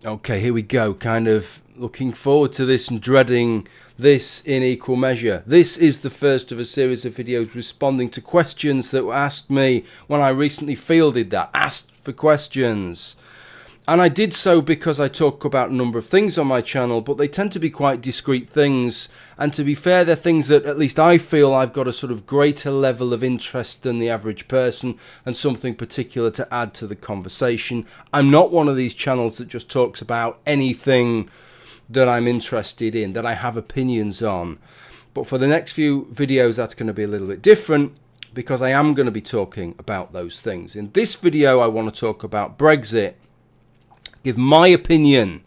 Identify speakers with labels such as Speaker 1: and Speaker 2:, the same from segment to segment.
Speaker 1: Okay, here we go. Kind of looking forward to this and dreading this in equal measure. This is the first of a series of videos responding to questions that were asked me when I recently fielded that. Asked for questions. And I did so because I talk about a number of things on my channel, but they tend to be quite discrete things. And to be fair, they're things that at least I feel I've got a sort of greater level of interest than the average person and something particular to add to the conversation. I'm not one of these channels that just talks about anything that I'm interested in, that I have opinions on. But for the next few videos, that's going to be a little bit different because I am going to be talking about those things. In this video, I want to talk about Brexit. Give my opinion.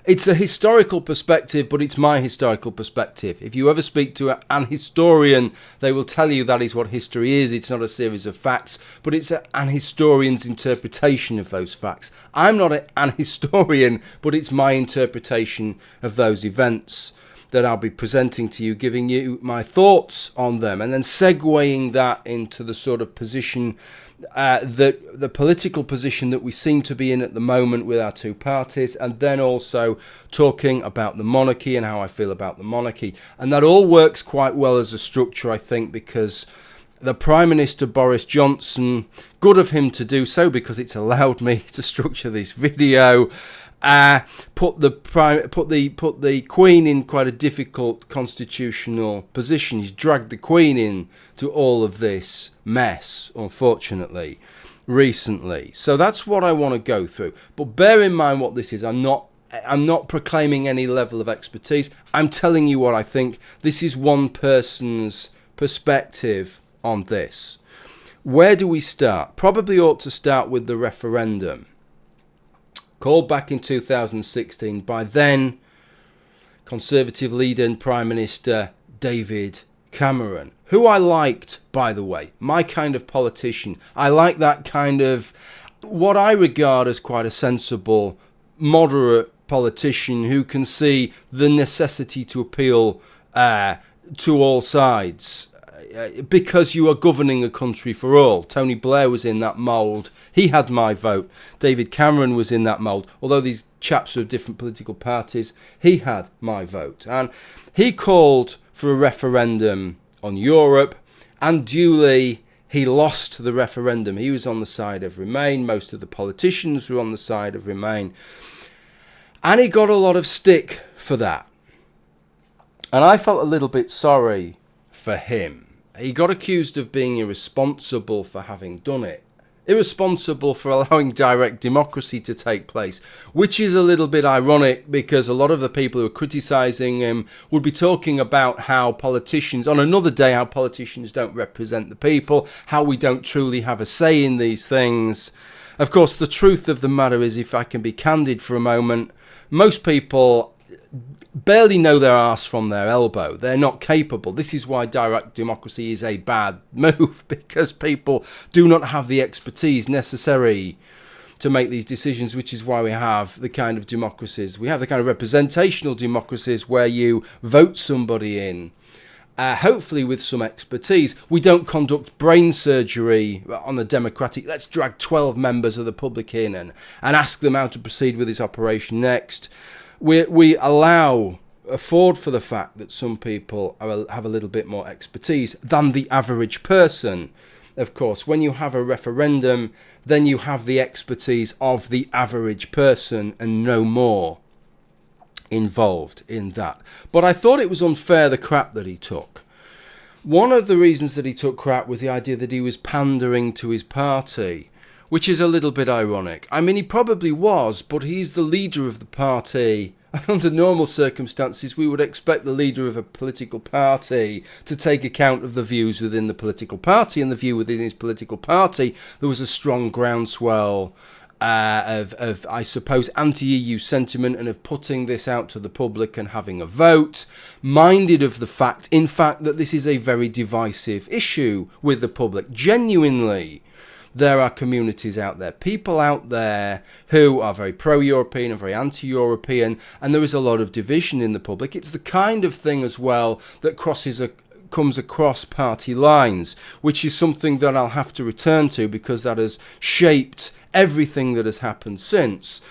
Speaker 1: It's a historical perspective, but it's my historical perspective. If you ever speak to an historian, they will tell you that is what history is. It's not a series of facts, but it's an historian's interpretation of those facts. I'm not an historian, but it's my interpretation of those events that I'll be presenting to you, giving you my thoughts on them, and then segueing that into the sort of position the political position that we seem to be in at the moment with our two parties, and then also talking about the monarchy and how I feel about the monarchy. And that all works quite well as a structure, I think, because the Prime Minister Boris Johnson, good of him to do so because it's allowed me to structure this video, put the Queen in quite a difficult constitutional position. He's dragged the Queen in to all of this mess, unfortunately, recently. So that's what I want to go through. But bear in mind what this is. I'm not proclaiming any level of expertise. I'm telling you what I think. This is one person's perspective on this. Where do we start? Probably ought to start with the referendum. Called back in 2016 by then Conservative leader and Prime Minister David Cameron, who I liked, by the way, my kind of politician. I like that kind of, what I regard as quite a sensible, moderate politician who can see the necessity to appeal to all sides. Because you are governing a country for all. Tony Blair was in that mould. He had my vote. David Cameron was in that mould. Although these chaps are of different political parties, he had my vote. And he called for a referendum on Europe, and duly he lost the referendum. He was on the side of Remain. Most of the politicians were on the side of Remain. And he got a lot of stick for that. And I felt a little bit sorry for him. He got accused of being irresponsible for having done it. Irresponsible for allowing direct democracy to take place, which is a little bit ironic because a lot of the people who are criticising him would be talking about how politicians, on another day, how politicians don't represent the people, how we don't truly have a say in these things. Of course, the truth of the matter is, if I can be candid for a moment, most people barely know their arse from their elbow. They're not capable. This is why direct democracy is a bad move, because people do not have the expertise necessary to make these decisions, which is why we have the kind of democracies. We have the kind of representational democracies where you vote somebody in, hopefully with some expertise. We don't conduct brain surgery on the democratic, let's drag 12 members of the public in and ask them how to proceed with this operation next. We afford for the fact that some people have a little bit more expertise than the average person. Of course, when you have a referendum, then you have the expertise of the average person and no more involved in that. But I thought it was unfair, the crap that he took. One of the reasons that he took crap was the idea that he was pandering to his party, which is a little bit ironic. I mean, he probably was, but he's the leader of the party. Under normal circumstances, we would expect the leader of a political party to take account of the views within the political party, and the view within his political party, there was a strong groundswell of, I suppose, anti-EU sentiment and of putting this out to the public and having a vote, minded of the fact, in fact, that this is a very divisive issue with the public. Genuinely, there are communities out there, people out there who are very pro-European and very anti-European, and there is a lot of division in the public. It's the kind of thing as well that comes across party lines, which is something that I'll have to return to because that has shaped everything that has happened since.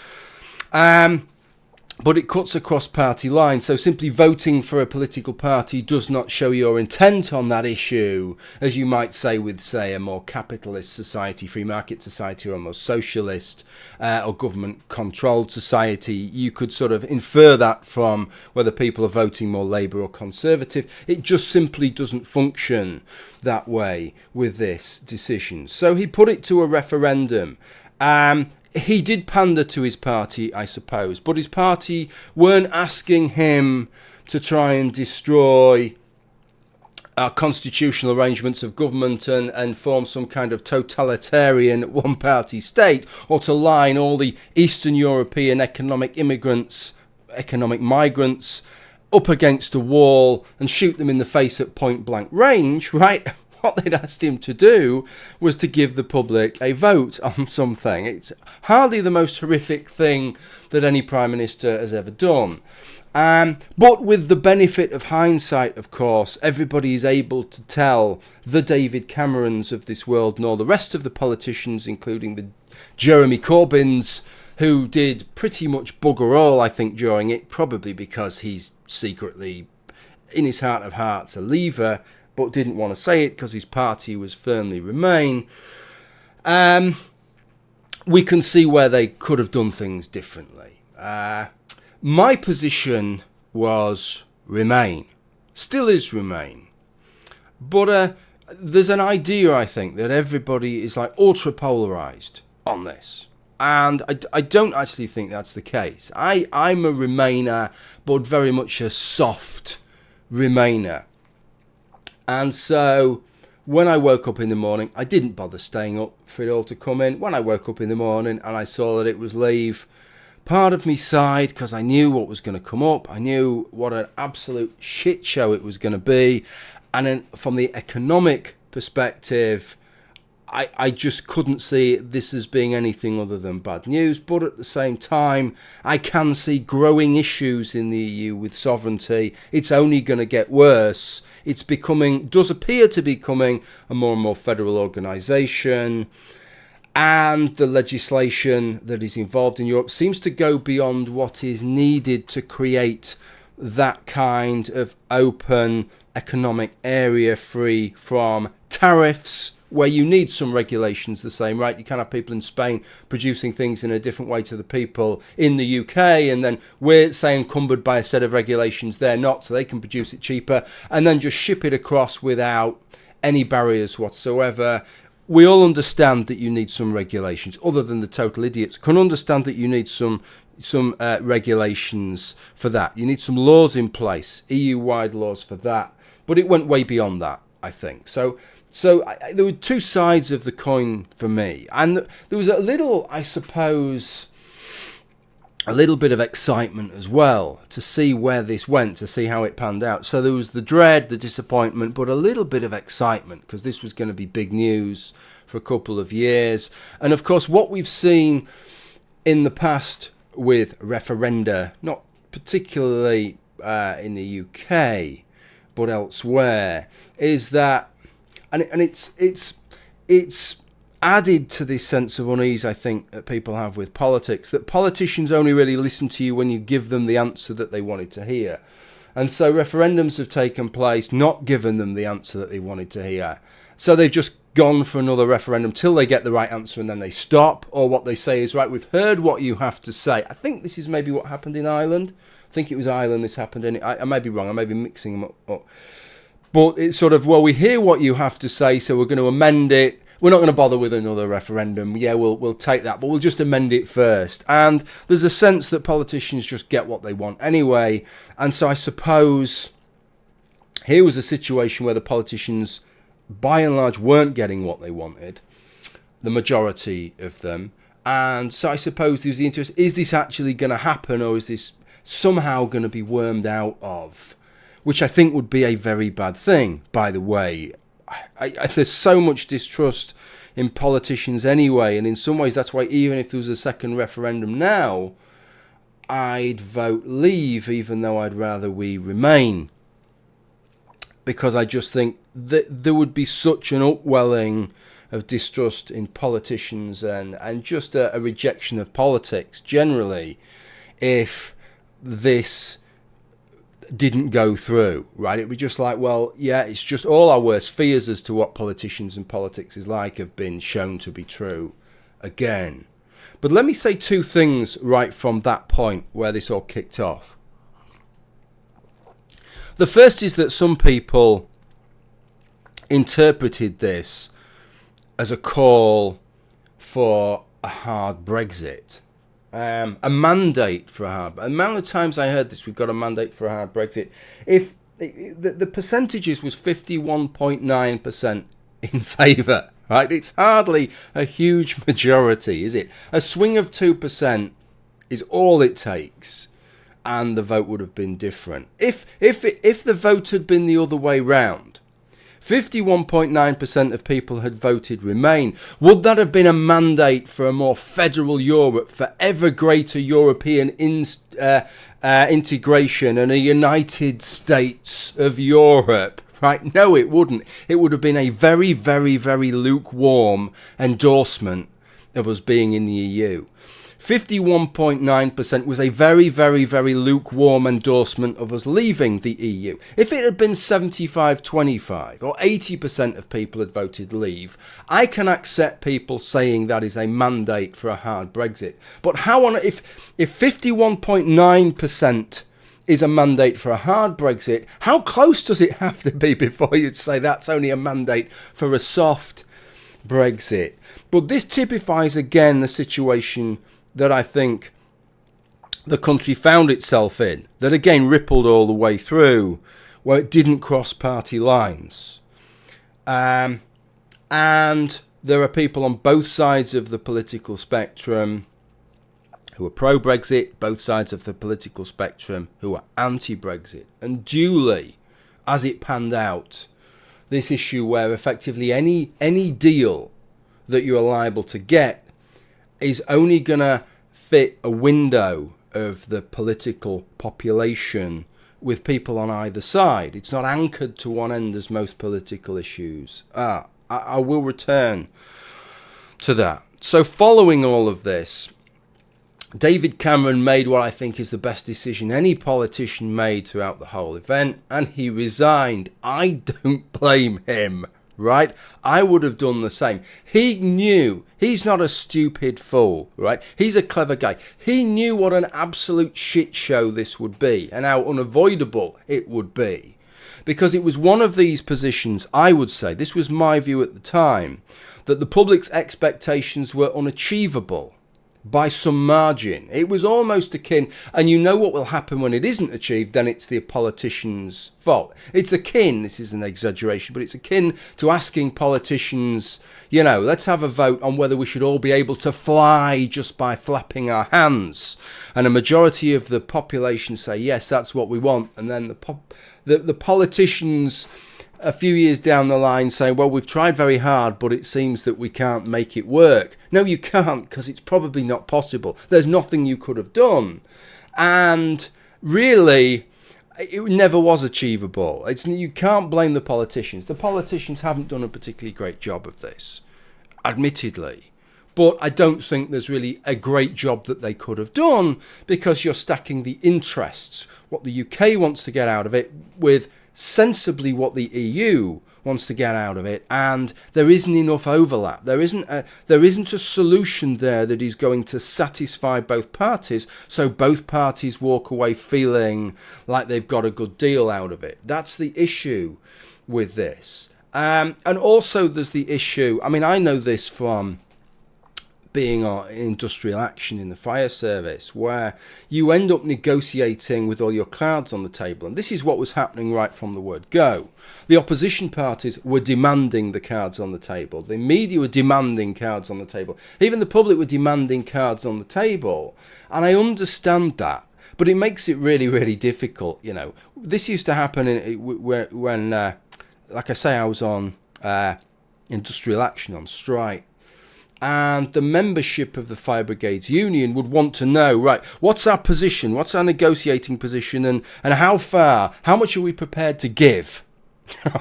Speaker 1: But it cuts across party lines, so simply voting for a political party does not show your intent on that issue, as you might say with, say, a more capitalist society, free market society, or a more socialist or government-controlled society. You could sort of infer that from whether people are voting more Labour or Conservative. It just simply doesn't function that way with this decision. So he put it to a referendum. He did pander to his party, I suppose, but his party weren't asking him to try and destroy our constitutional arrangements of government and form some kind of totalitarian one-party state, or to line all the Eastern European economic migrants up against a wall and shoot them in the face at point-blank range, right? What they'd asked him to do was to give the public a vote on something. It's hardly the most horrific thing that any Prime Minister has ever done. But with the benefit of hindsight, of course, everybody is able to tell the David Camerons of this world and all the rest of the politicians, including the Jeremy Corbyns, who did pretty much bugger all, I think, during it, probably because he's secretly, in his heart of hearts, a Leaver, but didn't want to say it because his party was firmly Remain. We can see where they could have done things differently. My position was Remain. Still is Remain. But there's an idea, I think, that everybody is like ultra-polarised on this. And I don't actually think that's the case. I'm a Remainer, but very much a soft Remainer. And so when I woke up in the morning, I didn't bother staying up for it all to come in. When I woke up in the morning and I saw that it was leave, part of me sighed because I knew what was going to come up. I knew what an absolute shit show it was going to be. And then from the economic perspective, I just couldn't see this as being anything other than bad news. But at the same time, I can see growing issues in the EU with sovereignty. It's only going to get worse. It's does appear to be becoming a more and more federal organisation. And the legislation that is involved in Europe seems to go beyond what is needed to create that kind of open economic area free from tariffs, where you need some regulations the same, right? You can't have people in Spain producing things in a different way to the people in the UK, and then we're, say, encumbered by a set of regulations they're not, so they can produce it cheaper, and then just ship it across without any barriers whatsoever. We all understand that you need some regulations, other than the total idiots can understand that you need some regulations for that. You need some laws in place, EU-wide laws for that, but it went way beyond that, I think. So there were two sides of the coin for me. And there was a little, I suppose, a little bit of excitement as well to see where this went, to see how it panned out. So there was the dread, the disappointment, but a little bit of excitement because this was going to be big news for a couple of years. And of course, what we've seen in the past with referenda, not particularly in the UK, but elsewhere, is that And it's added to this sense of unease, I think, that people have with politics, that politicians only really listen to you when you give them the answer that they wanted to hear. And so referendums have taken place, not given them the answer that they wanted to hear. So they've just gone for another referendum till they get the right answer, and then they stop, or what they say is, right, we've heard what you have to say. I think this is maybe what happened in Ireland. I think it was Ireland this happened in. I may be wrong, I may be mixing them up. But it's sort of, well, we hear what you have to say, so we're going to amend it. We're not going to bother with another referendum. Yeah, we'll take that, but we'll just amend it first. And there's a sense that politicians just get what they want anyway. And so I suppose here was a situation where the politicians, by and large, weren't getting what they wanted, the majority of them. And so I suppose there was the interest, is this actually going to happen, or is this somehow going to be wormed out of? Which I think would be a very bad thing, by the way. There's so much distrust in politicians anyway, and in some ways that's why even if there was a second referendum now, I'd vote leave, even though I'd rather we remain. Because I just think that there would be such an upwelling of distrust in politicians and just a rejection of politics generally, if this didn't go through, right? It'd be just like, well, yeah, it's just all our worst fears as to what politicians and politics is like have been shown to be true again. But let me say two things right from that point where this all kicked off. The first is that some people interpreted this as a call for a hard Brexit. A mandate for a hard... The amount of times I heard this, we've got a mandate for a hard Brexit. If the percentages was 51.9% in favour, right? It's hardly a huge majority, is it? A swing of 2% is all it takes, and the vote would have been different. If the vote had been the other way round, 51.9% of people had voted Remain. Would that have been a mandate for a more federal Europe, for ever greater European integration and a United States of Europe? Right? No, it wouldn't. It would have been a very, very, very lukewarm endorsement of us being in the EU. 51.9% was a very, very, very lukewarm endorsement of us leaving the EU. If it had been 75-25 or 80% of people had voted leave, I can accept people saying that is a mandate for a hard Brexit. But how on if 51.9% is a mandate for a hard Brexit, how close does it have to be before you'd say that's only a mandate for a soft Brexit? But this typifies again the situation that I think the country found itself in, that again rippled all the way through, where it didn't cross party lines. And there are people on both sides of the political spectrum who are pro-Brexit, both sides of the political spectrum who are anti-Brexit. And duly, as it panned out, this issue where effectively any deal that you are liable to get is only going to fit a window of the political population with people on either side. It's not anchored to one end as most political issues are. I will return to that. So following all of this, David Cameron made what I think is the best decision any politician made throughout the whole event, and he resigned. I don't blame him. Right? I would have done the same. He knew. He's not a stupid fool, right? He's a clever guy. He knew what an absolute shit show this would be and how unavoidable it would be. Because it was one of these positions, I would say, this was my view at the time, that the public's expectations were unachievable by some margin. It was almost akin, and you know what will happen when it isn't achieved, then it's the politician's fault. It's akin, this is an exaggeration, but it's akin to asking politicians, you know, let's have a vote on whether we should all be able to fly just by flapping our hands. And a majority of the population say, yes, that's what we want. And then the politicians a few years down the line saying, well, we've tried very hard, but it seems that we can't make it work. No, you can't, because it's probably not possible. There's nothing you could have done. And really, it never was achievable. You can't blame the politicians. The politicians haven't done a particularly great job of this, admittedly. But I don't think there's really a great job that they could have done, because you're stacking the interests, what the UK wants to get out of it, with sensibly what the EU wants to get out of it, and there isn't enough overlap. There isn't a solution there that is going to satisfy both parties, so both parties walk away feeling like they've got a good deal out of it. That's the issue with this. And also there's the issue, I mean, I know this from being on industrial action in the fire service, where you end up negotiating with all your cards on the table. And this is what was happening right from the word go. The opposition parties were demanding the cards on the table. The media were demanding cards on the table. Even the public were demanding cards on the table. And I understand that. But it makes it really, really difficult. You know, this used to happen when like I say, I was on industrial action on strike. And the membership of the Fire Brigades Union would want to know, right, what's our position? What's our negotiating position? And how much are we prepared to give?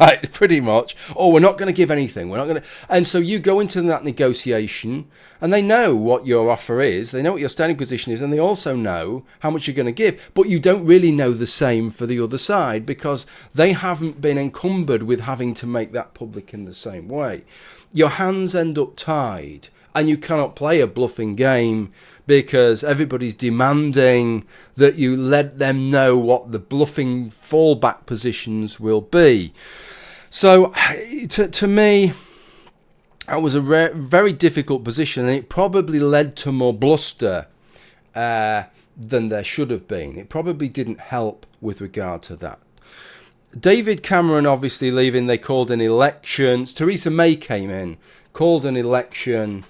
Speaker 1: right, pretty much. Or we're not going to give anything. We're not going to. And so you go into that negotiation, and they know what your offer is. They know what your standing position is, and they also know how much you're going to give. But you don't really know the same for the other side because they haven't been encumbered with having to make that public in the same way. Your hands end up tied, and you cannot play a bluffing game because everybody's demanding that you let them know what the bluffing fallback positions will be. So to me, that was a very difficult position, and it probably led to more bluster than there should have been. It probably didn't help with regard to that. David Cameron obviously leaving, they called an election. Theresa May came in, called an election,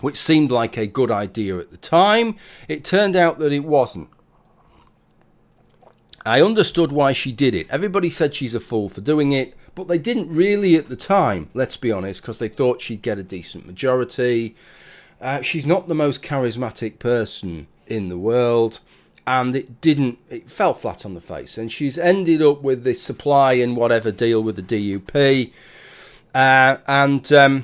Speaker 1: which seemed like a good idea at the time. It turned out that it wasn't. I understood why she did it. Everybody said she's a fool for doing it, but they didn't really at the time, let's be honest, because they thought she'd get a decent majority. She's not the most charismatic person in the world, and it fell flat on the face. And she's ended up with this supply and whatever deal with the DUP, and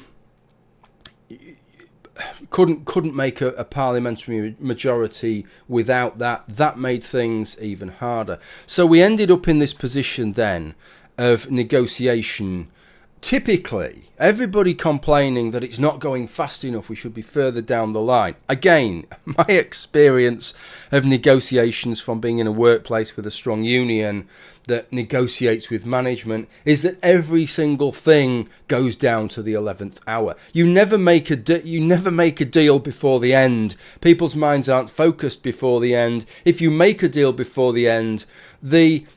Speaker 1: couldn't make a parliamentary majority without that. That made things even harder. So we ended up in this position then of negotiation. Typically, everybody complaining that it's not going fast enough, we should be further down the line. Again, my experience of negotiations from being in a workplace with a strong union that negotiates with management is that every single thing goes down to the 11th hour. You never make a deal before the end. People's minds aren't focused before the end. If you make a deal before the end, the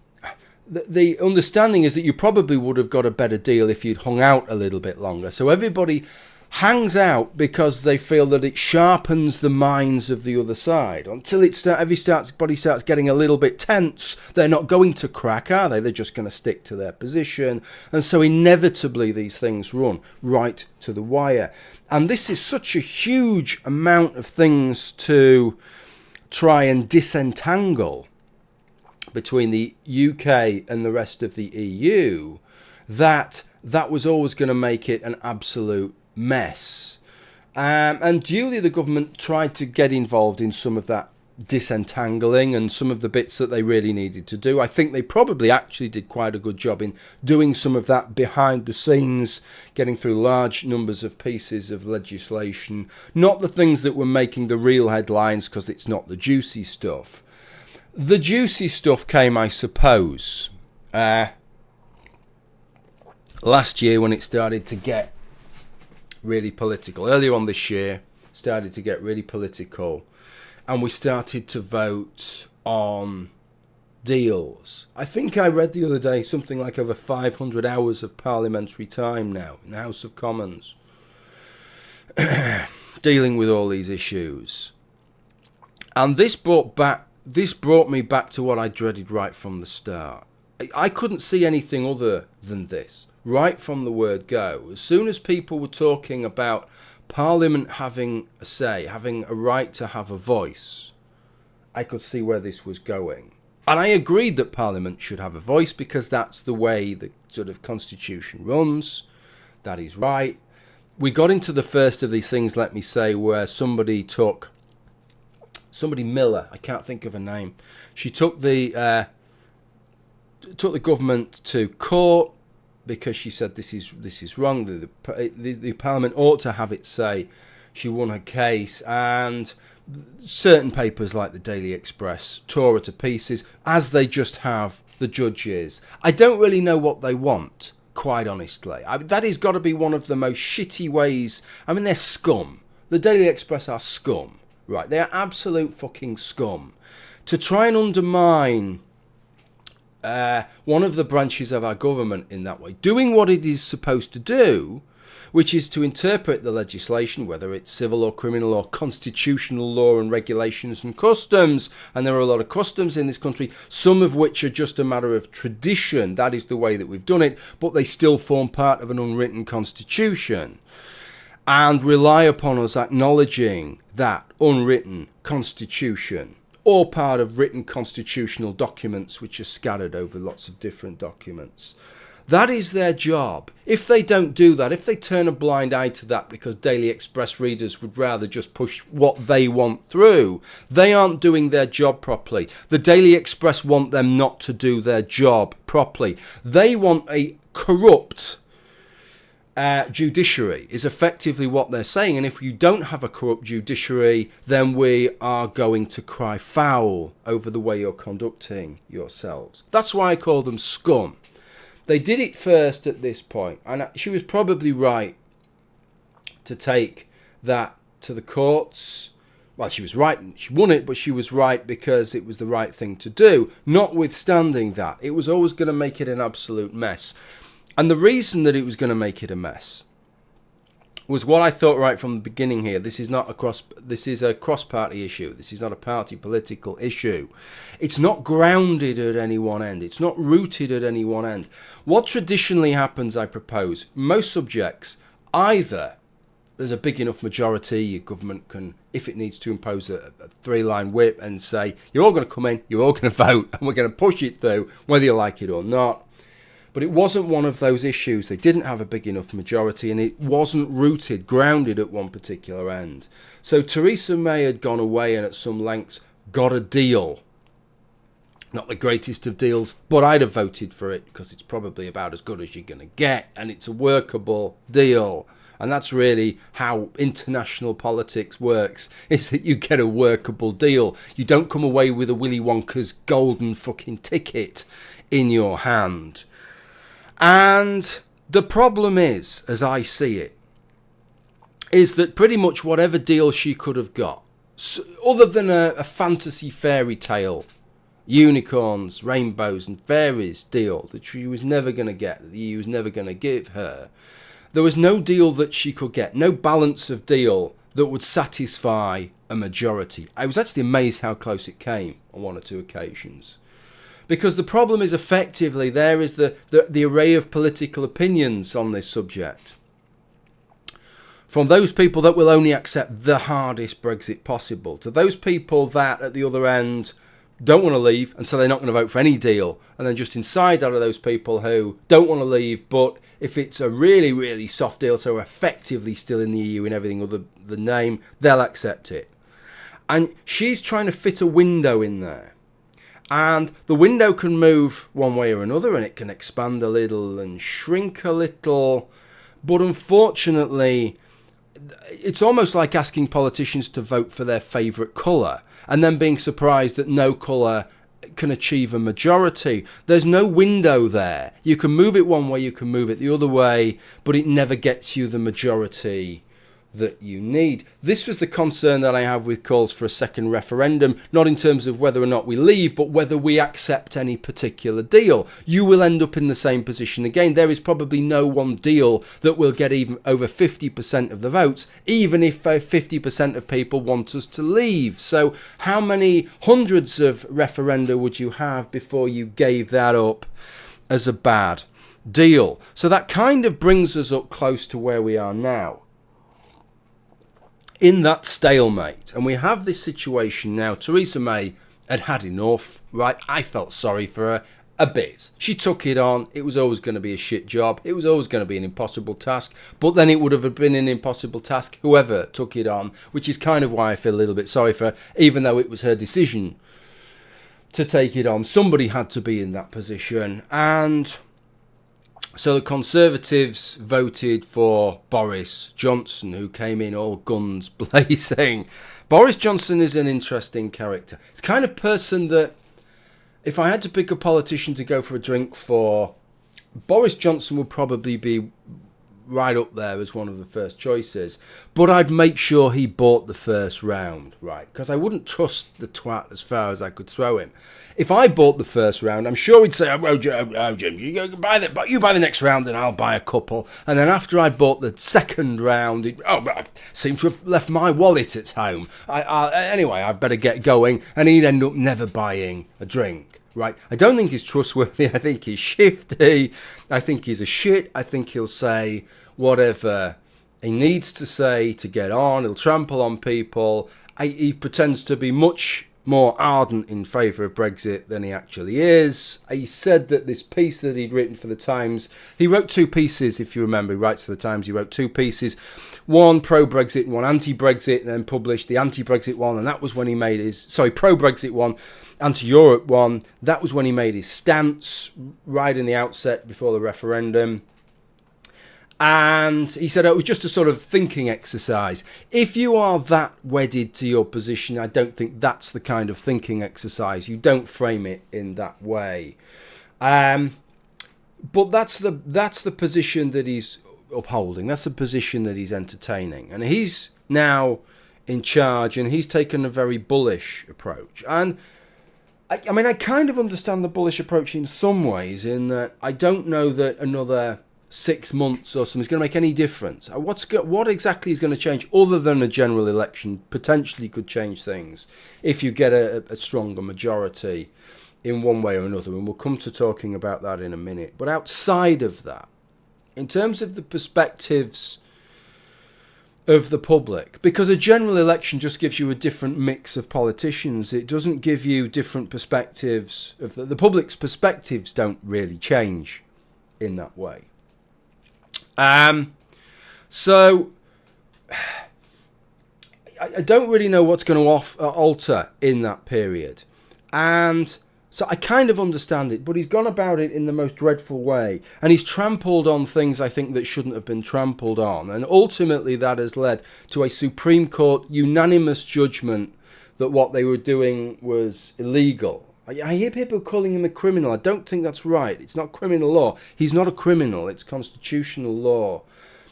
Speaker 1: understanding is that you probably would have got a better deal if you'd hung out a little bit longer. So everybody hangs out because they feel that it sharpens the minds of the other side. Until everybody starts getting a little bit tense, they're not going to crack, are they? They're just going to stick to their position. And so inevitably these things run right to the wire. And this is such a huge amount of things to try and disentangle between the UK and the rest of the EU, that was always going to make it an absolute mess. And duly the government tried to get involved in some of that disentangling and some of the bits that they really needed to do. I think they probably actually did quite a good job in doing some of that behind the scenes, getting through large numbers of pieces of legislation, not the things that were making the real headlines because it's not the juicy stuff. The juicy stuff came, I suppose, last year when it started to get really political. Earlier on this year, started to get really political, and we started to vote on deals. I think I read the other day something like over 500 hours of parliamentary time now in the House of Commons dealing with all these issues. And this brought me back to what I dreaded right from the start. I couldn't see anything other than this right from the word go. As soon as people were talking about Parliament having a say, having a right to have a voice, I could see where this was going. And I agreed that Parliament should have a voice because that's the way the sort of constitution runs. That is right. We got into the first of these things, let me say, where somebody Miller, I can't think of her name. She took the government to court because she said this is wrong. The Parliament ought to have its say. She won her case, and certain papers like the Daily Express tore her to pieces, as they just have the judges. I don't really know what they want, quite honestly. That has got to be one of the most shitty ways. I mean, they're scum. The Daily Express are scum. Right, they are absolute fucking scum. To try and undermine one of the branches of our government in that way, doing what it is supposed to do, which is to interpret the legislation, whether it's civil or criminal or constitutional law and regulations and customs. And there are a lot of customs in this country, some of which are just a matter of tradition. That is the way that we've done it, but they still form part of an unwritten constitution. And rely upon us acknowledging that unwritten constitution, or part of written constitutional documents which are scattered over lots of different documents. That is their job. If they don't do that, if they turn a blind eye to that because Daily Express readers would rather just push what they want through, they aren't doing their job properly. The Daily Express want them not to do their job properly. They want a corrupt judiciary, is effectively what they're saying. And if you don't have a corrupt judiciary, then we are going to cry foul over the way you're conducting yourselves. That's why I call them scum. They did it first at this point, and she was probably right to take that to the courts. Well, she was right, she won it, but she was right because it was the right thing to do. Notwithstanding that, it was always going to make it an absolute mess. And the reason that it was going to make it a mess was what I thought right from the beginning here. This is a cross-party issue. This is not a party political issue. It's not grounded at any one end. It's not rooted at any one end. What traditionally happens, I propose, most subjects, either there's a big enough majority, your government can, if it needs to, impose a three-line whip and say, you're all going to come in, you're all going to vote, and we're going to push it through, whether you like it or not. But it wasn't one of those issues. They didn't have a big enough majority, and it wasn't rooted, grounded at one particular end. So Theresa May had gone away and at some lengths got a deal. Not the greatest of deals, but I'd have voted for it because it's probably about as good as you're going to get, and it's a workable deal. And that's really how international politics works, is that you get a workable deal. You don't come away with a Willy Wonka's golden fucking ticket in your hand. And the problem is, as I see it, is that pretty much whatever deal she could have got, other than a fantasy fairy tale, unicorns, rainbows and fairies deal that she was never going to get, that the EU was never going to give her, there was no deal that she could get, no balance of deal that would satisfy a majority. I was actually amazed how close it came on one or two occasions. Because the problem is effectively there is the array of political opinions on this subject. From those people that will only accept the hardest Brexit possible, to those people that at the other end don't want to leave and so they're not going to vote for any deal. And then just inside that are those people who don't want to leave, but if it's a really, really soft deal, so effectively still in the EU and everything other than name, they'll accept it. And she's trying to fit a window in there. And the window can move one way or another, and it can expand a little and shrink a little. But unfortunately, it's almost like asking politicians to vote for their favourite colour and then being surprised that no colour can achieve a majority. There's no window there. You can move it one way, you can move it the other way, but it never gets you the majority that you need. This was the concern that I have with calls for a second referendum, not in terms of whether or not we leave, but whether we accept any particular deal. You will end up in the same position again. There is probably no one deal that will get even over 50% of the votes, even if 50% of people want us to leave. So how many hundreds of referenda would you have before you gave that up as a bad deal? So that kind of brings us up close to where we are now, in that stalemate. And we have this situation now. Theresa May had had enough, right? I felt sorry for her a bit. She took it on. It was always going to be a shit job. It was always going to be an impossible task. But then it would have been an impossible task whoever took it on, which is kind of why I feel a little bit sorry for her, even though it was her decision to take it on. Somebody had to be in that position. And so the Conservatives voted for Boris Johnson, who came in all guns blazing. Boris Johnson is an interesting character. It's the kind of person that, if I had to pick a politician to go for a drink for, Boris Johnson would probably be right up there as one of the first choices. But I'd make sure he bought the first round, right? Because I wouldn't trust the twat as far as I could throw him. If I bought the first round, I'm sure he'd say, oh Jim, you buy the next round and I'll buy a couple. And then after I bought the second round, I seem to have left my wallet at home. Anyway, I better get going. And he'd end up never buying a drink, right? I don't think he's trustworthy. I think he's shifty. I think he's a shit. I think he'll say whatever he needs to say to get on. He'll trample on people. He pretends to be much more ardent in favour of Brexit than he actually is. He said that this piece that he'd written for the Times, he wrote two pieces, if you remember, he writes for the Times, he wrote two pieces, one pro-Brexit and one anti-Brexit, and then published the anti-Brexit one, and that was when he made his, pro-Brexit one, anti-Europe one, that was when he made his stance right in the outset before the referendum. And he said it was just a sort of thinking exercise. If you are that wedded to your position, I don't think that's the kind of thinking exercise. You don't frame it in that way. But that's the position that he's upholding. That's the position that he's entertaining. And he's now in charge, and he's taken a very bullish approach. And I mean, I kind of understand the bullish approach in some ways, in that I don't know that another 6 months or something is going to make any difference. What exactly is going to change other than a general election potentially could change things if you get a stronger majority in one way or another, and we'll come to talking about that in a minute. But outside of that, in terms of the perspectives of the public, because a general election just gives you a different mix of politicians, it doesn't give you different perspectives of the public's perspectives don't really change in that way. So I don't really know what's going to alter in that period. And so I kind of understand it, but he's gone about it in the most dreadful way. And he's trampled on things I think that shouldn't have been trampled on. And ultimately that has led to a Supreme Court unanimous judgment that what they were doing was illegal. I hear people calling him a criminal. I don't think that's right. It's not criminal law. He's not a criminal. It's constitutional law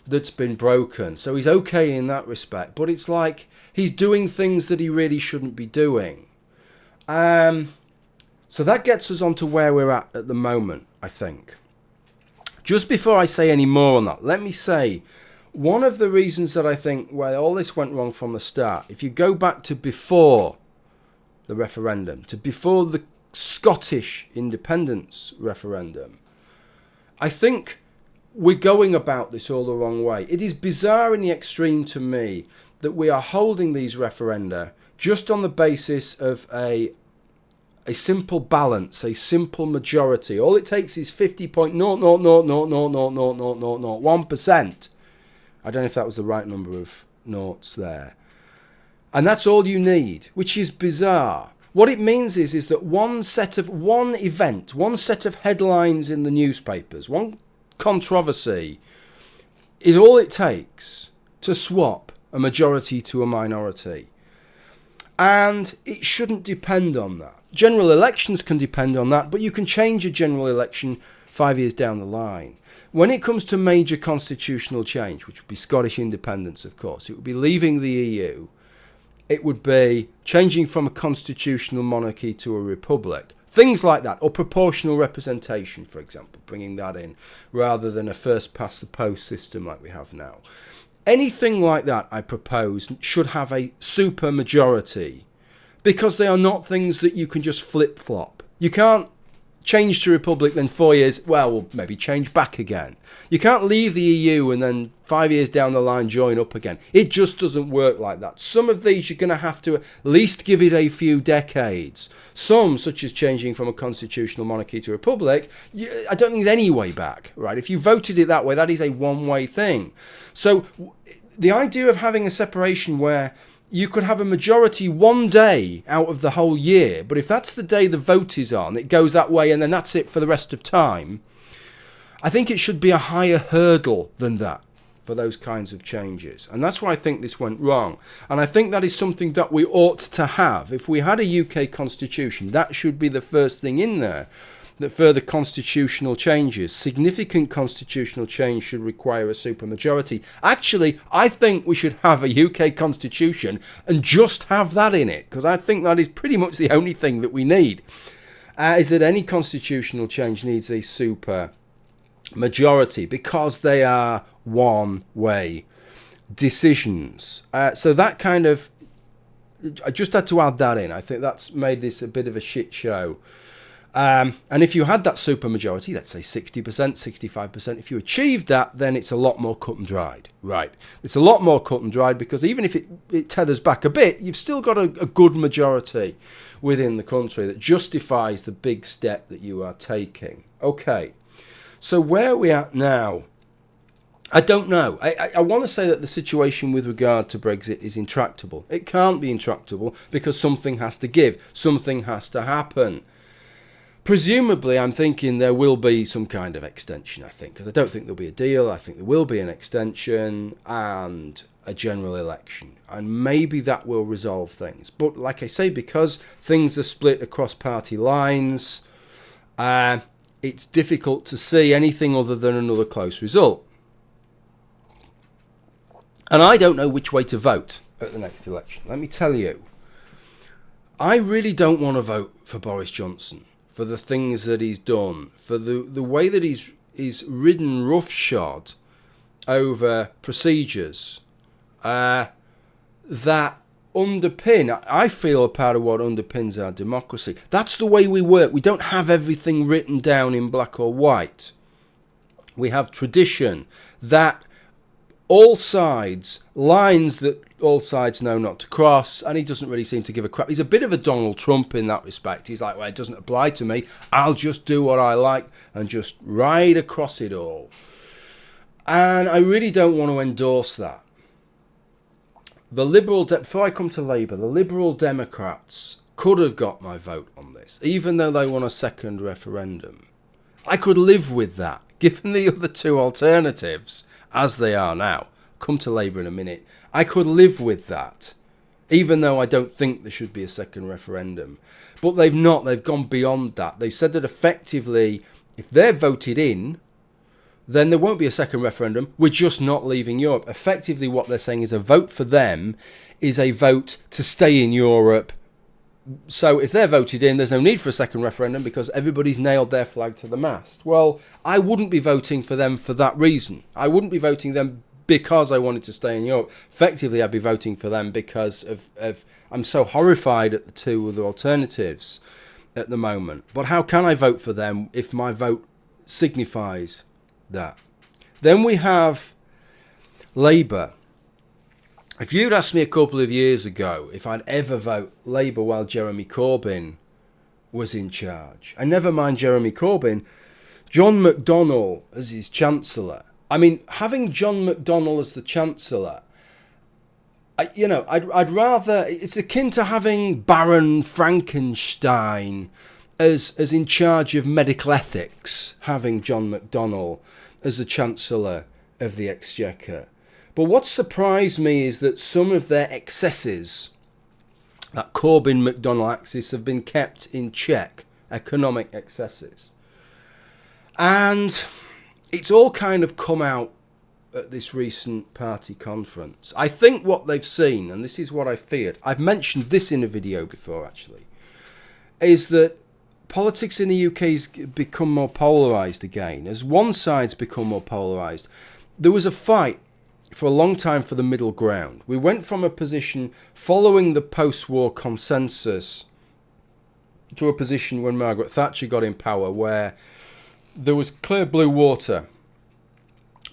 Speaker 1: that's been broken. So he's okay in that respect. But it's like he's doing things that he really shouldn't be doing. So that gets us on to where we're at the moment, I think. Just before I say any more on that, let me say one of the reasons that I think where all this went wrong from the start, if you go back to before the referendum, to before the Scottish independence referendum, I think we're going about this all the wrong way. It is bizarre in the extreme to me that we are holding these referenda just on the basis of a simple balance, a simple majority. All it takes is 50.000000001%. I don't know if that was the right number of noughts there. And that's all you need, which is bizarre. What it means is that one set of headlines in the newspapers, one controversy, is all it takes to swap a majority to a minority. And it shouldn't depend on that. General elections can depend on that, but you can change a general election 5 years down the line. When it comes to major constitutional change, which would be Scottish independence, of course, it would be leaving the EU. It would be changing from a constitutional monarchy to a republic. Things like that, or proportional representation, for example, bringing that in, rather than a first-past-the-post system like we have now. Anything like that, I propose, should have a super majority, because they are not things that you can just flip-flop. You can't change to republic, then 4 years, we'll maybe change back again. You can't leave the EU and then 5 years down the line join up again. It just doesn't work like that. Some of these you're going to have to at least give it a few decades. Some, such as changing from a constitutional monarchy to a republic, I don't think there's any way back, right? If you voted it that way, that is a one-way thing. So the idea of having a separation where you could have a majority one day out of the whole year, but if that's the day the vote is on, it goes that way and then that's it for the rest of time. I think it should be a higher hurdle than that for those kinds of changes. And that's why I think this went wrong. And I think that is something that we ought to have. If we had a UK constitution, that should be the first thing in there. That further constitutional changes, significant constitutional change, should require a supermajority. Actually, I think we should have a UK constitution and just have that in it, because I think that is pretty much the only thing that we need, is that any constitutional change needs a super majority, because they are one-way decisions. So that kind of, I just had to add that in. I think that's made this a bit of a shit show. And if you had that supermajority, let's say 60%, 65%, if you achieved that, then it's a lot more cut and dried. Right. It's a lot more cut and dried because even if it tethers back a bit, you've still got a good majority within the country that justifies the big step that you are taking. Okay. So where are we at now? I don't know. I want to say that the situation with regard to Brexit is intractable. It can't be intractable because something has to give. Something has to happen. Presumably, I'm thinking there will be some kind of extension, I think, because I don't think there'll be a deal. I think there will be an extension and a general election. And maybe that will resolve things. But like I say, because things are split across party lines, it's difficult to see anything other than another close result. And I don't know which way to vote at the next election. Let me tell you, I really don't want to vote for Boris Johnson, for the things that he's done, for the way that he's ridden roughshod over procedures that underpin, I feel, a part of what underpins our democracy. That's the way we work. We don't have everything written down in black or white. We have tradition that all sides, lines that all sides know not to cross, and he doesn't really seem to give a crap. He's a bit of a Donald Trump in that respect. He's like, well, it doesn't apply to me. I'll just do what I like and just ride across it all. And I really don't want to endorse that. Before I come to Labour, the Liberal Democrats could have got my vote on this, even though they won a second referendum. I could live with that, given the other two alternatives as they are now. Come to Labour in a minute. I could live with that, even though I don't think there should be a second referendum. But they've not. They've gone beyond that. They said that effectively, if they're voted in, then there won't be a second referendum. We're just not leaving Europe. Effectively, what they're saying is a vote for them is a vote to stay in Europe. So if they're voted in, there's no need for a second referendum because everybody's nailed their flag to the mast. Well, I wouldn't be voting for them for that reason. I wouldn't be voting them because I wanted to stay in Europe. Effectively, I'd be voting for them because of I'm so horrified at the two other alternatives at the moment. But how can I vote for them if my vote signifies that? Then we have Labour. If you'd asked me a couple of years ago if I'd ever vote Labour while Jeremy Corbyn was in charge, and never mind Jeremy Corbyn, John McDonnell as his Chancellor. I mean, having John McDonnell as the Chancellor, I'd rather, it's akin to having Baron Frankenstein as in charge of medical ethics, having John McDonnell as the Chancellor of the Exchequer. But what surprised me is that some of their excesses, that Corbyn-McDonnell axis, have been kept in check, economic excesses. And it's all kind of come out at this recent party conference. I think what they've seen, and this is what I feared, I've mentioned this in a video before actually, is that politics in the UK has become more polarised again. As one side's become more polarised, there was a fight for a long time for the middle ground. We went from a position following the post-war consensus to a position when Margaret Thatcher got in power where there was clear blue water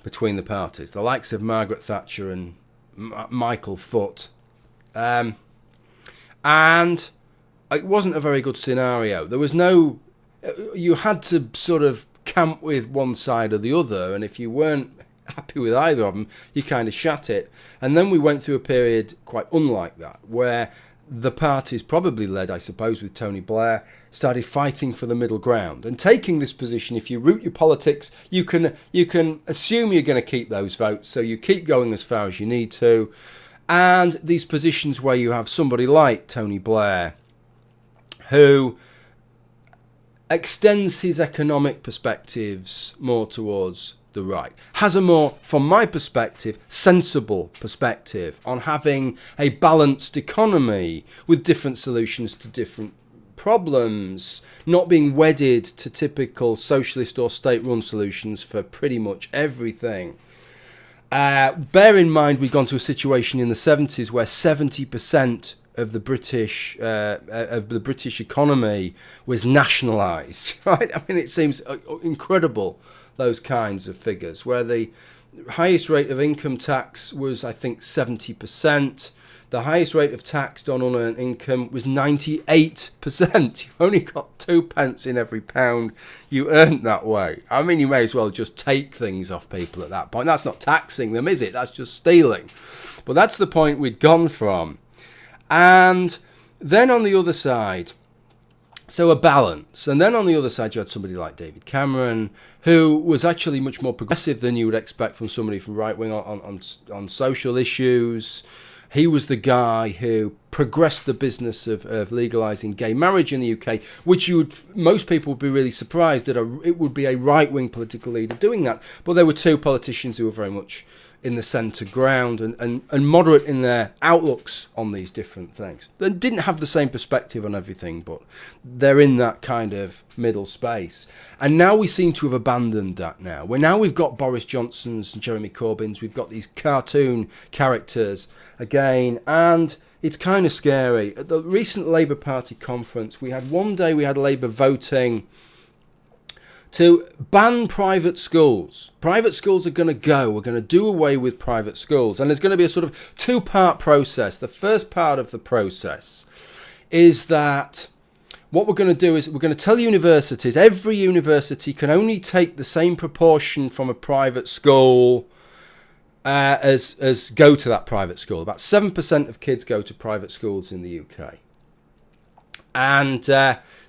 Speaker 1: between the parties, the likes of Margaret Thatcher and Michael Foot. And it wasn't a very good scenario. There was no... You had to sort of camp with one side or the other, and if you weren't happy with either of them, you kind of shat it. And then we went through a period quite unlike that, where the parties, probably led, I suppose, with Tony Blair, started fighting for the middle ground and taking this position. If you root your politics, you can assume you're going to keep those votes, so you keep going as far as you need to. And these positions where you have somebody like Tony Blair, who extends his economic perspectives more towards the right, has a more, from my perspective, sensible perspective on having a balanced economy with different solutions to different problems, not being wedded to typical socialist or state-run solutions for pretty much everything. Bear in mind we've gone to a situation in the 70s where 70% of the British economy was nationalised, right? I mean, it seems incredible, those kinds of figures, where the highest rate of income tax was, I think, 70%. The highest rate of tax on unearned income was 98%. You only got 2p in every pound you earned that way. I mean, you may as well just take things off people at that point. That's not taxing them, is it? That's just stealing. But that's the point we'd gone from. And then on the other side, so a balance. And then on the other side, you had somebody like David Cameron, who was actually much more progressive than you would expect from somebody from right wing on social issues. He was the guy who progressed the business of legalising gay marriage in the UK, which most people would be really surprised that it would be a right-wing political leader doing that. But there were two politicians who were very much in the centre ground and moderate in their outlooks on these different things. They didn't have the same perspective on everything, but they're in that kind of middle space. And now we seem to have abandoned that now. We've got Boris Johnson's and Jeremy Corbyn's, we've got these cartoon characters again, and it's kind of scary. At the recent Labour Party conference, we had Labour voting to ban private schools. Private schools are going to go. We're going to do away with private schools. And there's going to be a sort of two-part process. The first part of the process is that what we're going to do is we're going to tell universities, every university can only take the same proportion from a private school as go to that private school. About 7% of kids go to private schools in the UK. And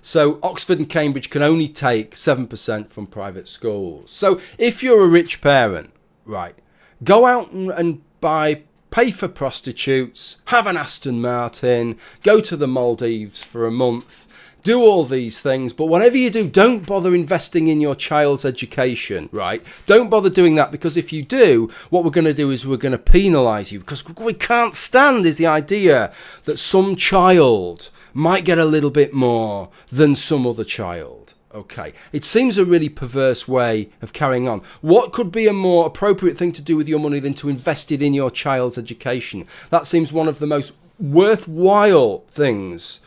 Speaker 1: so Oxford and Cambridge can only take 7% from private schools. So if you're a rich parent, right, go out and pay for prostitutes, have an Aston Martin, go to the Maldives for a month, do all these things, but whatever you do, don't bother investing in your child's education, right? Don't bother doing that, because if you do, what we're going to do is we're going to penalise you, because what we can't stand is the idea that some child might get a little bit more than some other child. Okay, it seems a really perverse way of carrying on. What could be a more appropriate thing to do with your money than to invest it in your child's education? That seems one of the most worthwhile things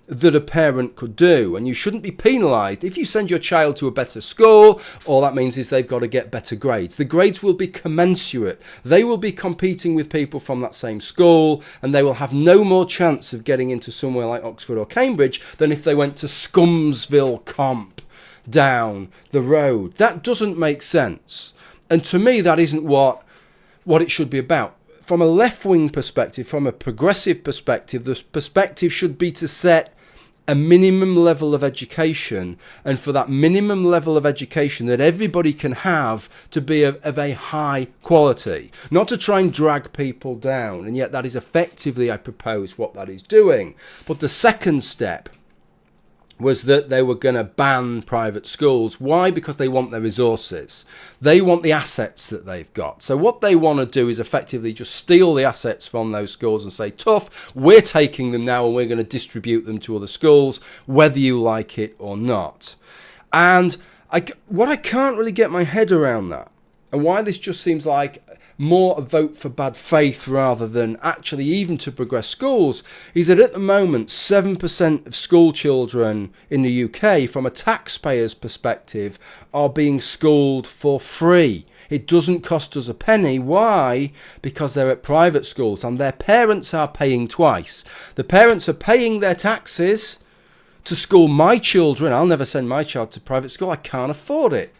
Speaker 1: that a parent could do, and you shouldn't be penalised if you send your child to a better school. All that means is they've got to get better grades. The grades will be commensurate. They will be competing with people from that same school, and they will have no more chance of getting into somewhere like Oxford or Cambridge than if they went to Scumsville Comp down the road. That doesn't make sense, and to me that isn't what it should be about. From a left-wing perspective, from a progressive perspective, the perspective should be to set a minimum level of education, and for that minimum level of education that everybody can have to be of a high quality, not to try and drag people down. And yet that is effectively, I propose, what that is doing. But the second step was that they were going to ban private schools. Why? Because they want their resources. They want the assets that they've got. So what they want to do is effectively just steal the assets from those schools and say, tough, we're taking them now and we're going to distribute them to other schools, whether you like it or not. And what I can't really get my head around that, and why this just seems like more a vote for bad faith rather than actually even to progress schools, is that at the moment 7% of school children in the UK, from a taxpayer's perspective, are being schooled for free. It doesn't cost us a penny. Why? Because they're at private schools and their parents are paying twice. The parents are paying their taxes to school my children. I'll never send my child to private school. I can't afford it.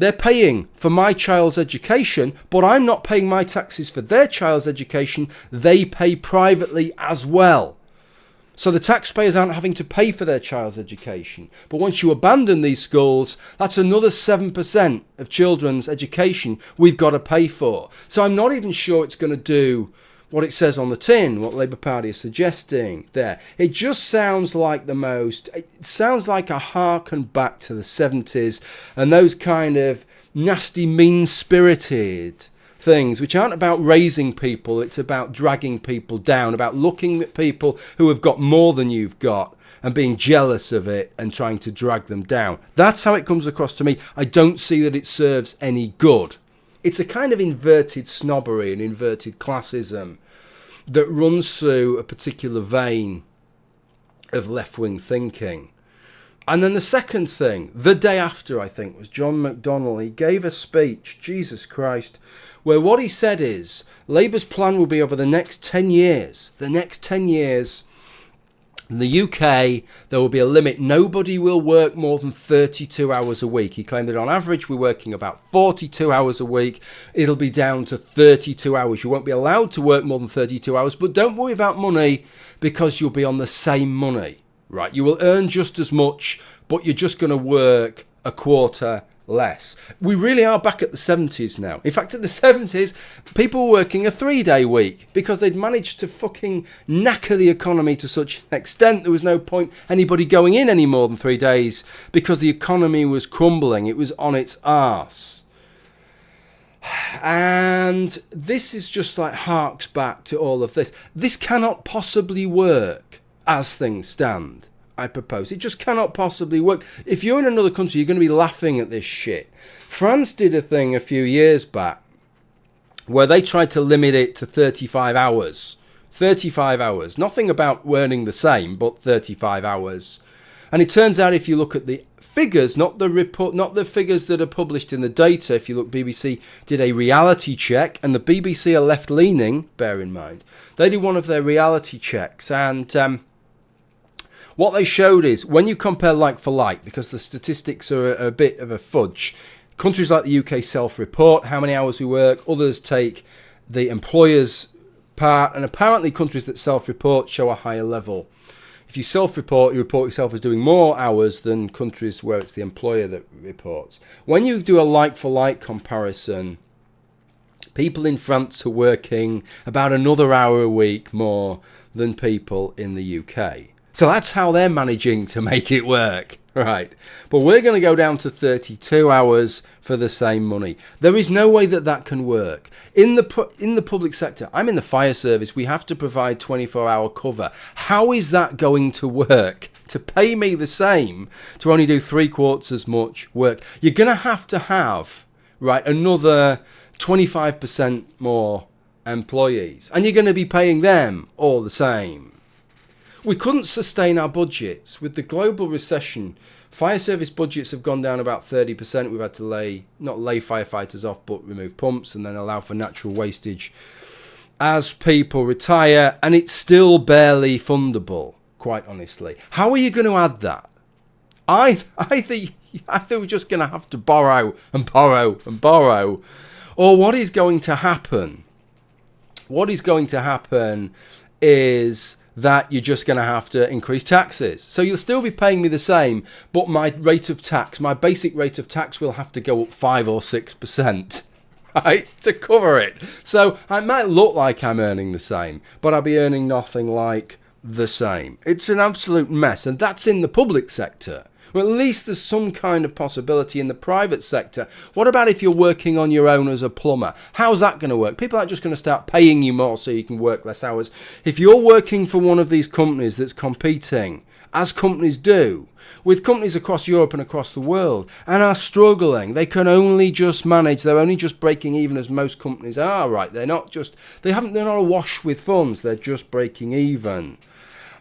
Speaker 1: They're paying for my child's education, but I'm not paying my taxes for their child's education. They pay privately as well. So the taxpayers aren't having to pay for their child's education. But once you abandon these schools, that's another 7% of children's education we've got to pay for. So I'm not even sure it's going to do what it says on the tin, what Labour Party is suggesting there. It just sounds like it sounds like a harken back to the 70s and those kind of nasty, mean-spirited things, which aren't about raising people, it's about dragging people down, about looking at people who have got more than you've got and being jealous of it and trying to drag them down. That's how it comes across to me. I don't see that it serves any good. It's a kind of inverted snobbery and inverted classism that runs through a particular vein of left-wing thinking. And then the second thing, the day after, I think, was John McDonnell. He gave a speech, Jesus Christ, where what he said is Labour's plan will be over the next 10 years. The next 10 years, in the UK, there will be a limit. Nobody will work more than 32 hours a week. He claimed that on average, we're working about 42 hours a week. It'll be down to 32 hours. You won't be allowed to work more than 32 hours, but don't worry about money because you'll be on the same money, right? You will earn just as much, but you're just going to work a quarter less. We really are back at the 70s now. In fact, at the 70s, people were working a 3-day week because they'd managed to fucking knacker the economy to such an extent there was no point anybody going in any more than 3 days because the economy was crumbling. It was on its arse. And this is just like harks back to all of this. This cannot possibly work as things stand. I propose. It just cannot possibly work. If you're in another country, you're going to be laughing at this shit. France did a thing a few years back where they tried to limit it to 35 hours. 35 hours. Nothing about earning the same, but 35 hours. And it turns out if you look at the figures, not the report, not the figures that are published in the data, if you look, BBC did a reality check, and the BBC are left-leaning, bear in mind. They did one of their reality checks, and what they showed is, when you compare like for like, because the statistics are a bit of a fudge, countries like the UK self-report how many hours we work, others take the employer's part, and apparently countries that self-report show a higher level. If you self-report, you report yourself as doing more hours than countries where it's the employer that reports. When you do a like-for-like comparison, people in France are working about another hour a week more than people in the UK. So that's how they're managing to make it work, right? But we're going to go down to 32 hours for the same money. There is no way that that can work. In the public sector, I'm in the fire service, we have to provide 24-hour cover. How is that going to work? To pay me the same, to only do 3/4 as much work, you're going to have, right, another 25% more employees. And you're going to be paying them all the same. We couldn't sustain our budgets. With the global recession, fire service budgets have gone down about 30%. We've had to not lay firefighters off, but remove pumps and then allow for natural wastage as people retire. And it's still barely fundable, quite honestly. How are you going to add that? I think we're just going to have to borrow and borrow and borrow. Or what is going to happen? What is going to happen is that you're just going to have to increase taxes. So you'll still be paying me the same, but my rate of tax, my basic rate of tax will have to go up 5 or 6%, right, to cover it. So I might look like I'm earning the same, but I'll be earning nothing like the same. It's an absolute mess, and that's in the public sector. Well, at least there's some kind of possibility in the private sector. What about if you're working on your own as a plumber? How's that going to work? People aren't just going to start paying you more so you can work less hours. If you're working for one of these companies that's competing, as companies do, with companies across Europe and across the world, and are struggling, they can only just manage, they're only just breaking even, as most companies are, right? They're not awash with funds, they're just breaking even.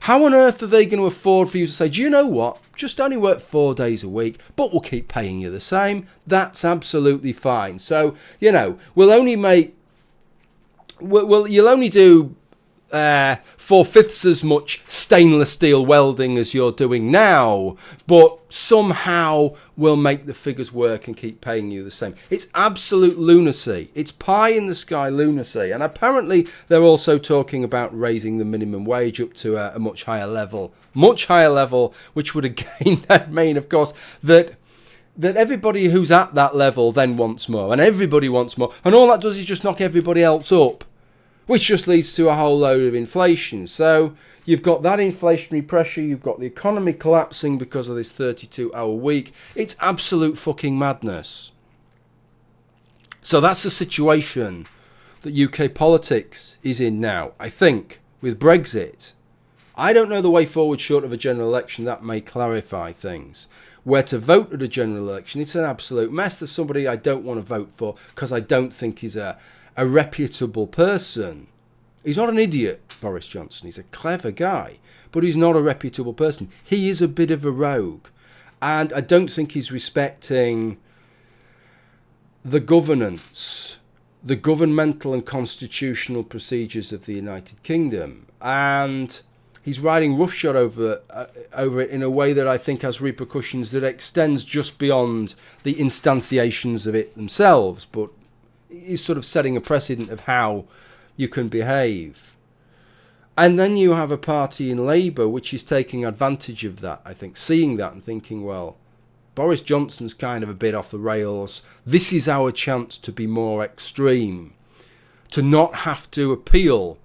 Speaker 1: How on earth are they going to afford for you to say, do you know what? Just only work 4 days a week, but we'll keep paying you the same. That's absolutely fine. So, you'll only do 4/5 as much stainless steel welding as you're doing now, but somehow we'll make the figures work and keep paying you the same. It's absolute lunacy. It's pie in the sky lunacy. And apparently they're also talking about raising the minimum wage up to a much higher level, which would again mean, of course, that everybody who's at that level then wants more, and everybody wants more, and all that does is just knock everybody else up, which just leads to a whole load of inflation. So you've got that inflationary pressure, you've got the economy collapsing because of this 32-hour week. It's absolute fucking madness. So that's the situation that UK politics is in now. I think with Brexit, I don't know the way forward short of a general election. That may clarify things. Where to vote at a general election, it's an absolute mess. There's somebody I don't want to vote for because I don't think he's a reputable person. He's not an idiot, Boris Johnson. He's a clever guy, but he's not a reputable person. He is a bit of a rogue, and I don't think he's respecting the governance, the governmental and constitutional procedures of the United Kingdom, and he's riding roughshod over it in a way that I think has repercussions that extends just beyond the instantiations of it themselves, but he's sort of setting a precedent of how you can behave. And then you have a party in Labour which is taking advantage of that, I think, seeing that and thinking, well, Boris Johnson's kind of a bit off the rails. This is our chance to be more extreme, to not have to appeal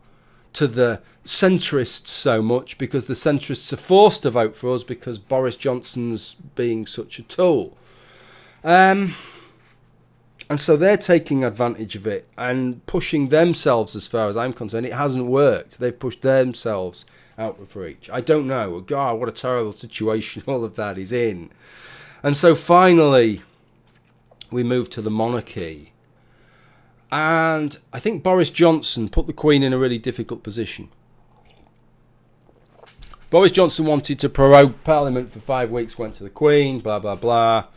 Speaker 1: to the centrists so much, because the centrists are forced to vote for us because Boris Johnson's being such a tool. And so they're taking advantage of it and pushing themselves, as far as I'm concerned. It hasn't worked. They've pushed themselves out of reach. I don't know. God, what a terrible situation all of that is in. And so finally, we move to the monarchy. And I think Boris Johnson put the Queen in a really difficult position. Boris Johnson wanted to prorogue Parliament for 5 weeks, went to the Queen, blah, blah, blah.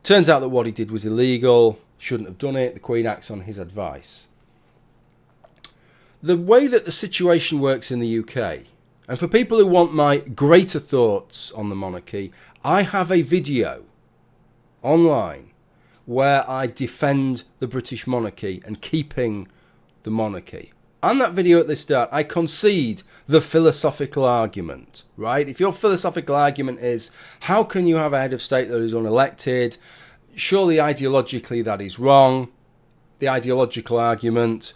Speaker 1: Turns out that what he did was illegal, shouldn't have done it. The Queen acts on his advice. The way that the situation works in the UK, and for people who want my greater thoughts on the monarchy, I have a video online where I defend the British monarchy and keeping the monarchy. On that video at the start, I concede the philosophical argument, right? If your philosophical argument is, how can you have a head of state that is unelected? Surely ideologically that is wrong. The ideological argument,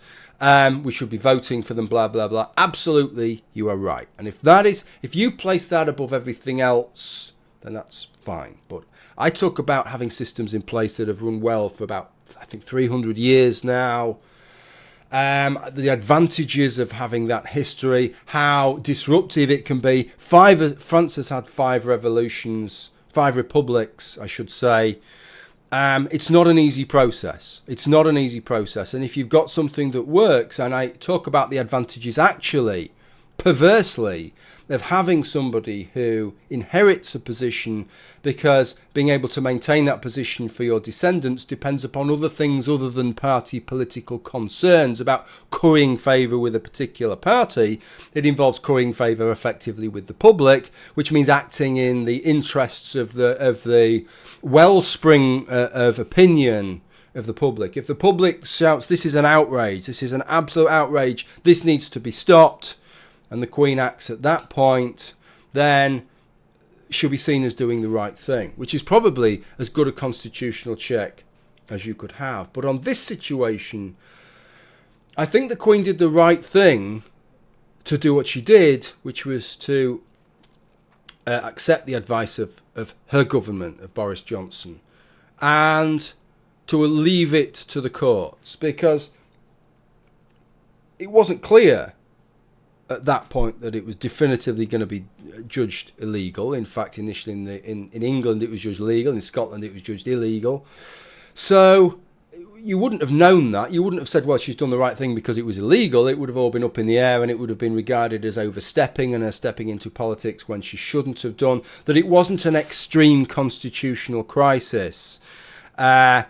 Speaker 1: we should be voting for them, blah, blah, blah. Absolutely, you are right. And if you place that above everything else, then that's fine. But I talk about having systems in place that have run well for about, I think, 300 years now. The advantages of having that history, how disruptive it can be. France has had 5 revolutions, 5 republics, I should say. It's not an easy process. It's not an easy process. And if you've got something that works, and I talk about the advantages actually, perversely, of having somebody who inherits a position, because being able to maintain that position for your descendants depends upon other things other than party political concerns about currying favour with a particular party. It involves currying favour effectively with the public, which means acting in the interests of the wellspring of opinion of the public. If the public shouts, this is an outrage, this is an absolute outrage, this needs to be stopped, and the Queen acts at that point, then she'll be seen as doing the right thing, which is probably as good a constitutional check as you could have. But on this situation, I think the Queen did the right thing to do what she did, which was to accept the advice of her government, of Boris Johnson, and to leave it to the courts, because it wasn't clear at that point that it was definitively going to be judged illegal. In fact, initially in England it was judged legal, in Scotland it was judged illegal. So you wouldn't have known that. You wouldn't have said, well, she's done the right thing because it was illegal. It would have all been up in the air, and it would have been regarded as overstepping and her stepping into politics when she shouldn't have done. That it wasn't an extreme constitutional crisis, an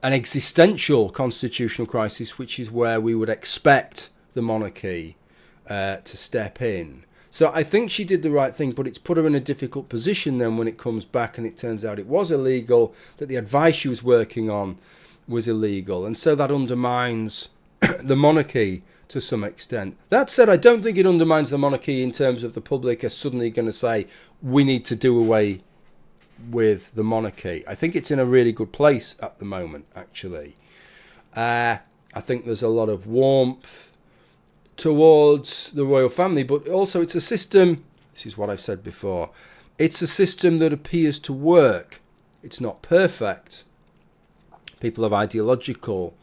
Speaker 1: existential constitutional crisis, which is where we would expect the monarchy to step in. So I think she did the right thing, but it's put her in a difficult position then when it comes back and it turns out it was illegal, that the advice she was working on was illegal, and so that undermines the monarchy to some extent. That said, I don't think it undermines the monarchy in terms of the public are suddenly going to say we need to do away with the monarchy. I think it's in a really good place at the moment, actually. I think there's a lot of warmth towards the royal family, but also it's a system, this is what I've said before, it's a system that appears to work. It's not perfect. People have ideological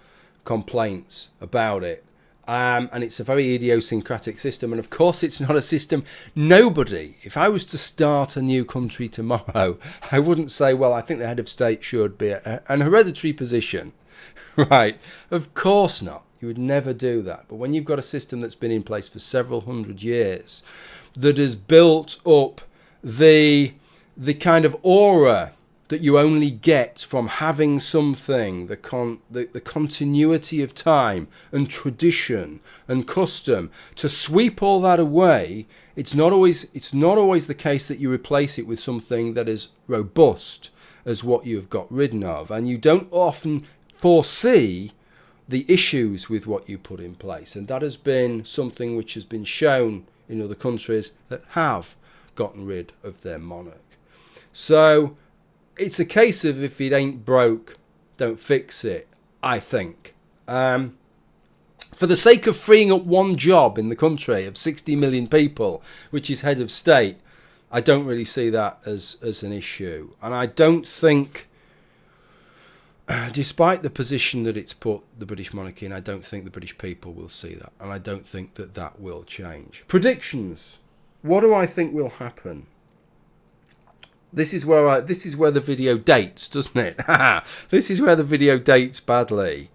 Speaker 1: complaints about it, and it's a very idiosyncratic system, and of course it's not a system. Nobody, if I was to start a new country tomorrow, I wouldn't say, well, I think the head of state should be an hereditary position. Right, of course not. You would never do that. But when you've got a system that's been in place for several hundred years, that has built up the kind of aura that you only get from having something, the continuity of time and tradition and custom, to sweep all that away, it's not always the case that you replace it with something that is robust as what you've got rid of, and you don't often foresee the issues with what you put in place. And that has been something which has been shown in other countries that have gotten rid of their monarch. So it's a case of, if it ain't broke, don't fix it, I think. For the sake of freeing up one job in the country of 60 million people, which is head of state, I don't really see that as an issue. And I don't think, despite the position that it's put the British monarchy in, I don't think the British people will see that. And I don't think that that will change. Predictions. What do I think will happen? This is where the video dates, doesn't it? This is where the video dates badly.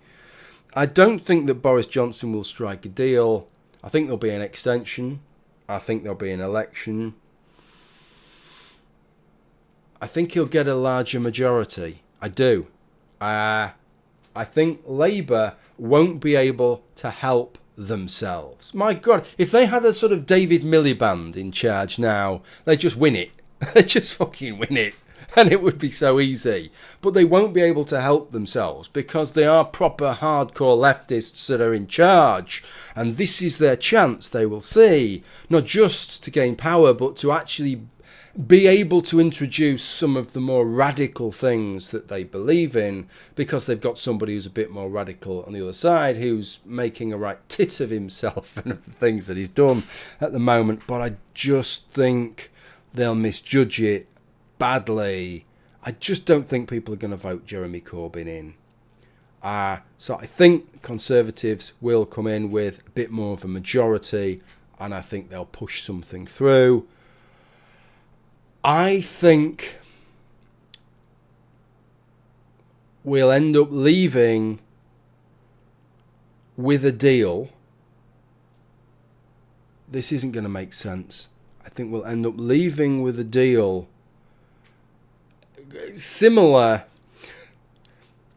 Speaker 1: I don't think that Boris Johnson will strike a deal. I think there'll be an extension. I think there'll be an election. I think he'll get a larger majority. I do. I think Labour won't be able to help themselves. My God, if they had a sort of David Miliband in charge now, they'd just win it. They'd just fucking win it. And it would be so easy. But they won't be able to help themselves because they are proper hardcore leftists that are in charge. And this is their chance, they will see, not just to gain power, but to actually be able to introduce some of the more radical things that they believe in, because they've got somebody who's a bit more radical on the other side, who's making a right tit of himself and of the things that he's done at the moment. But I just think they'll misjudge it badly. I just don't think people are going to vote Jeremy Corbyn in. So I think Conservatives will come in with a bit more of a majority, and I think they'll push something through. I think we'll end up leaving with a deal. This isn't going to make sense. I think we'll end up leaving with a deal similar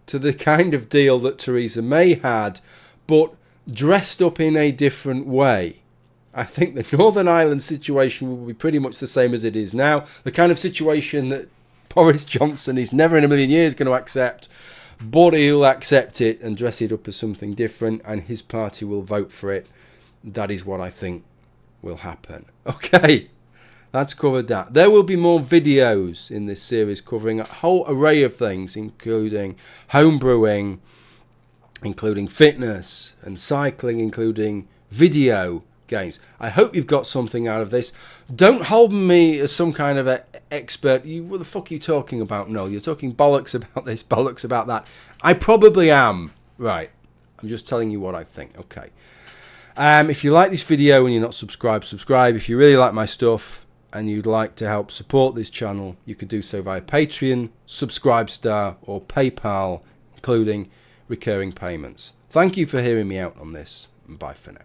Speaker 1: to the kind of deal that Theresa May had, but dressed up in a different way. I think the Northern Ireland situation will be pretty much the same as it is now. The kind of situation that Boris Johnson is never in a million years going to accept, but he'll accept it and dress it up as something different, and his party will vote for it. That is what I think will happen. Okay, that's covered that. There will be more videos in this series covering a whole array of things, including home brewing, including fitness and cycling, including video games. I hope you've got something out of this. Don't hold me as some kind of expert. What the fuck are you talking about? No, you're talking bollocks about this, bollocks about that. I probably am. Right. I'm just telling you what I think. Okay. If you like this video and you're not subscribed, subscribe. If you really like my stuff and you'd like to help support this channel, you can do so via Patreon, Subscribestar, or PayPal, including recurring payments. Thank you for hearing me out on this, and bye for now.